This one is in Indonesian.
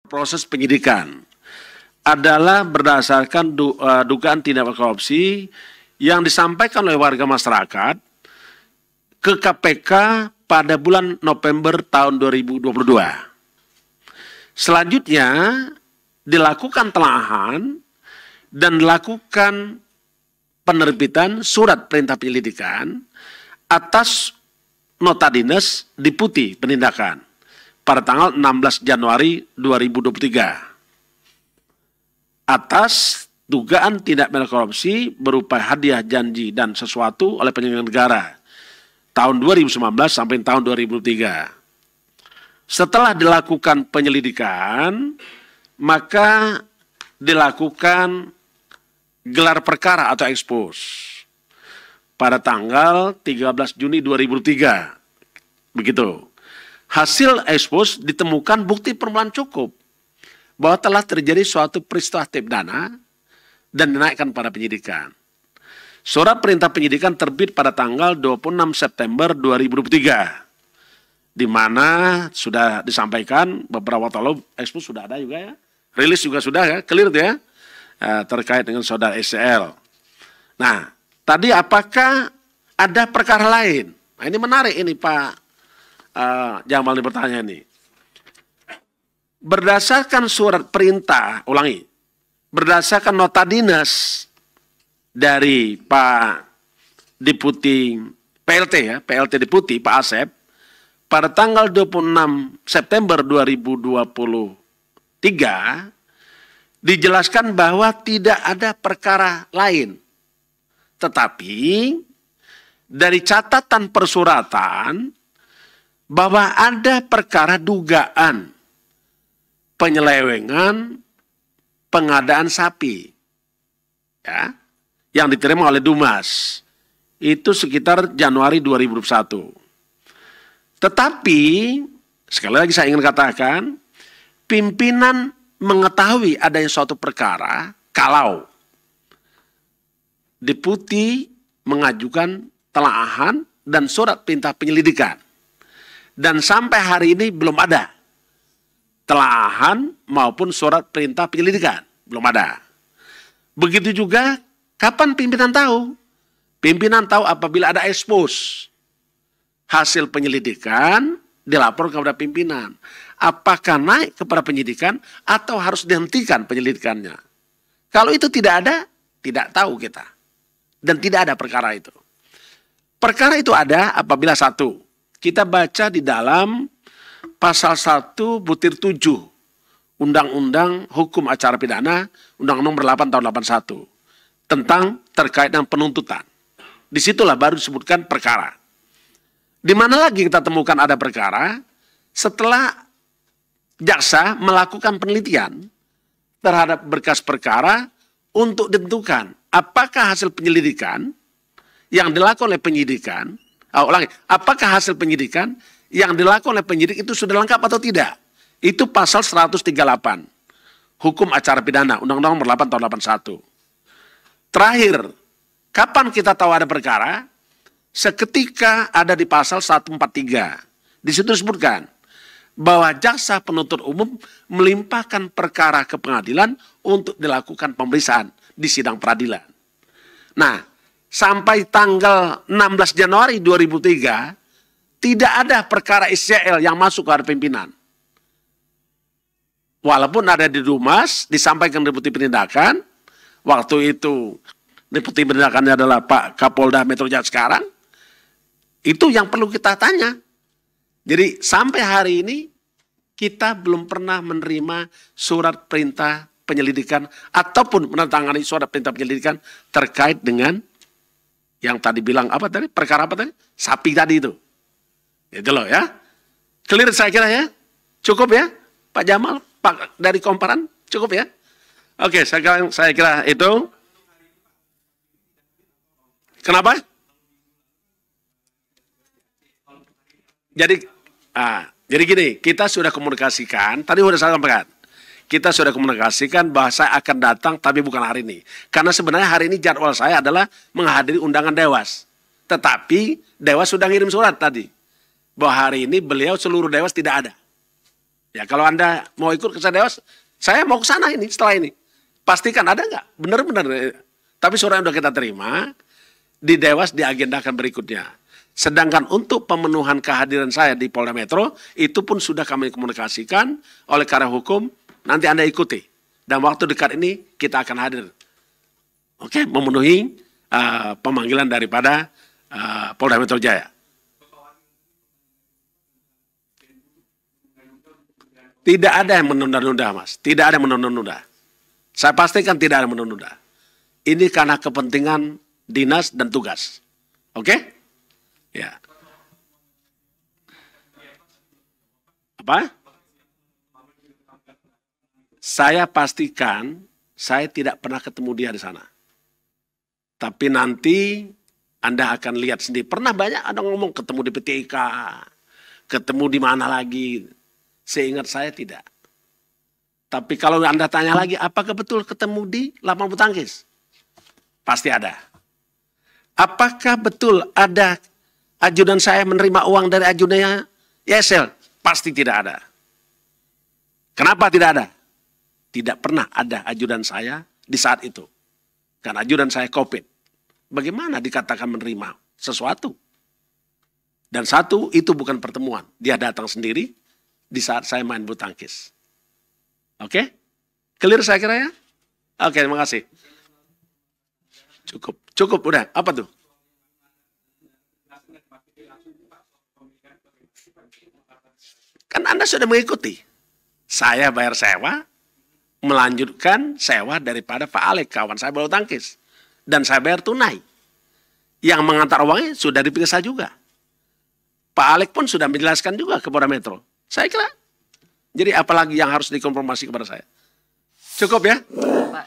proses penyidikan adalah berdasarkan dugaan tindak korupsi yang disampaikan oleh warga masyarakat ke KPK pada bulan November tahun 2022. Selanjutnya dilakukan telahan dan dilakukan penerbitan surat perintah penyelidikan atas nota dinas Deputi Penindakan pada tanggal 16 Januari 2023 atas dugaan tindak pidana korupsi berupa hadiah, janji, dan sesuatu oleh penyelenggara negara tahun 2019 sampai tahun 2003. Setelah dilakukan penyelidikan, maka dilakukan gelar perkara atau ekspos pada tanggal 13 Juni 2003. Begitu. Hasil ekspos ditemukan bukti permulaan cukup bahwa telah terjadi suatu peristiwa tindak pidana dan dinaikkan pada penyidikan. Surat perintah penyidikan terbit pada tanggal 26 September 2023. Di mana sudah disampaikan beberapa waktu lalu, ekspos sudah ada juga ya. Rilis juga sudah ya, clear ya. Terkait dengan saudara SCL. Nah, tadi apakah ada perkara lain? Nah, ini menarik ini Pak Jamal bertanya ini. Berdasarkan surat perintah, ulangi, berdasarkan nota dinas dari Pak Deputi PLT ya, PLT Deputi Pak Asep pada tanggal 26 September 2023 dijelaskan bahwa tidak ada perkara lain. Tetapi dari catatan persuratan bahwa ada perkara dugaan penyelewengan pengadaan sapi ya, yang diterima oleh Dumas. Itu sekitar Januari 2021. Tetapi sekali lagi saya ingin katakan, pimpinan mengetahui adanya suatu perkara kalau Deputi mengajukan telahan dan surat perintah penyelidikan. Dan sampai hari ini belum ada telahan maupun surat perintah penyelidikan. Belum ada. Begitu juga kapan pimpinan tahu? Pimpinan tahu apabila ada ekspos. Hasil penyelidikan dilapor kepada pimpinan. Apakah naik kepada penyidikan atau harus dihentikan penyelidikannya? Kalau itu tidak ada, tidak tahu kita. Dan tidak ada perkara itu. Perkara itu ada apabila satu, kita baca di dalam pasal 1 butir 7 Undang-Undang Hukum Acara Pidana Undang-Undang nomor 8 tahun 81 tentang terkait dengan penuntutan. Disitulah baru disebutkan perkara. Di mana lagi kita temukan ada perkara setelah jaksa melakukan penelitian terhadap berkas perkara untuk ditentukan apakah hasil penyelidikan yang dilakukan oleh penyidikan, apakah hasil penyidikan yang dilakukan oleh penyidik itu sudah lengkap atau tidak. Itu pasal 138 Hukum Acara Pidana Undang-Undang nomor 8 tahun 81. Terakhir, kapan kita tahu ada perkara? Seketika ada di pasal 143. Di situ disebutkan bahwa jaksa penuntut umum melimpahkan perkara ke pengadilan untuk dilakukan pemeriksaan di sidang peradilan. Nah, sampai tanggal 16 Januari 2003 tidak ada perkara SCL yang masuk ke pimpinan. Walaupun ada di Dumas, disampaikan Deputi Penindakan, waktu itu Deputi Penindakannya adalah Pak Kapolda Metro Jaya sekarang, itu yang perlu kita tanya. Jadi sampai hari ini kita belum pernah menerima surat perintah penyelidikan ataupun menandatangani surat perintah penyelidikan terkait dengan yang tadi bilang apa tadi? Perkara apa tadi? Sapi tadi itu. Itu loh ya. Clear saya kira ya. Cukup ya Pak Jamal, Pak dari Komparan, cukup ya. Oke, saya kira itu. Kenapa? Jadi gini, kita sudah komunikasikan, tadi sudah saya sampaikan. Kita sudah komunikasikan bahwa saya akan datang tapi bukan hari ini. Karena sebenarnya hari ini jadwal saya adalah menghadiri undangan Dewas. Tetapi Dewas sudah ngirim surat tadi. Bahwa hari ini beliau seluruh Dewas tidak ada. Ya kalau Anda mau ikut ke Dewas, saya mau ke sana ini setelah ini. Pastikan ada nggak? Benar-benar. Tapi surat yang sudah kita terima, di Dewas diagendakan berikutnya. Sedangkan untuk pemenuhan kehadiran saya di Polda Metro, itu pun sudah kami komunikasikan oleh karena hukum, nanti Anda ikuti. Dan waktu dekat ini kita akan hadir. Oke, memenuhi pemanggilan daripada Polda Metro Jaya. Tidak ada yang menunda-nunda, Mas. Tidak ada yang menunda-nunda. Saya pastikan tidak ada yang menunda-nunda. Ini karena kepentingan dinas dan tugas. Oke? Ya. Apa? Saya pastikan saya tidak pernah ketemu dia di sana. Tapi nanti Anda akan lihat sendiri. Pernah banyak ada ngomong ketemu di PTIK, ketemu di mana lagi. Seingat saya tidak. Tapi kalau Anda tanya lagi, apakah betul ketemu di lapangan bulu tangkis? Pasti ada. Apakah betul ada ajudan saya menerima uang dari ajudannya YSL? Pasti tidak ada. Kenapa tidak ada? Tidak pernah ada ajudan saya di saat itu. Karena ajudan saya COVID. Bagaimana dikatakan menerima sesuatu? Dan satu, itu bukan pertemuan. Dia datang sendiri di saat saya main bulu tangkis. Oke? Clear saya kira ya? Oke, terima kasih. Cukup udah. Apa tuh? Kan Anda sudah mengikuti. Saya bayar sewa, melanjutkan sewa daripada Pak Alek, kawan saya bulu tangkis. Dan saya bayar tunai. Yang mengantar uangnya sudah diperiksa juga. Pak Alek pun sudah menjelaskan juga ke Polda Metro. Saya kira. Jadi apalagi yang harus dikonfirmasi kepada saya. Cukup ya? Pak.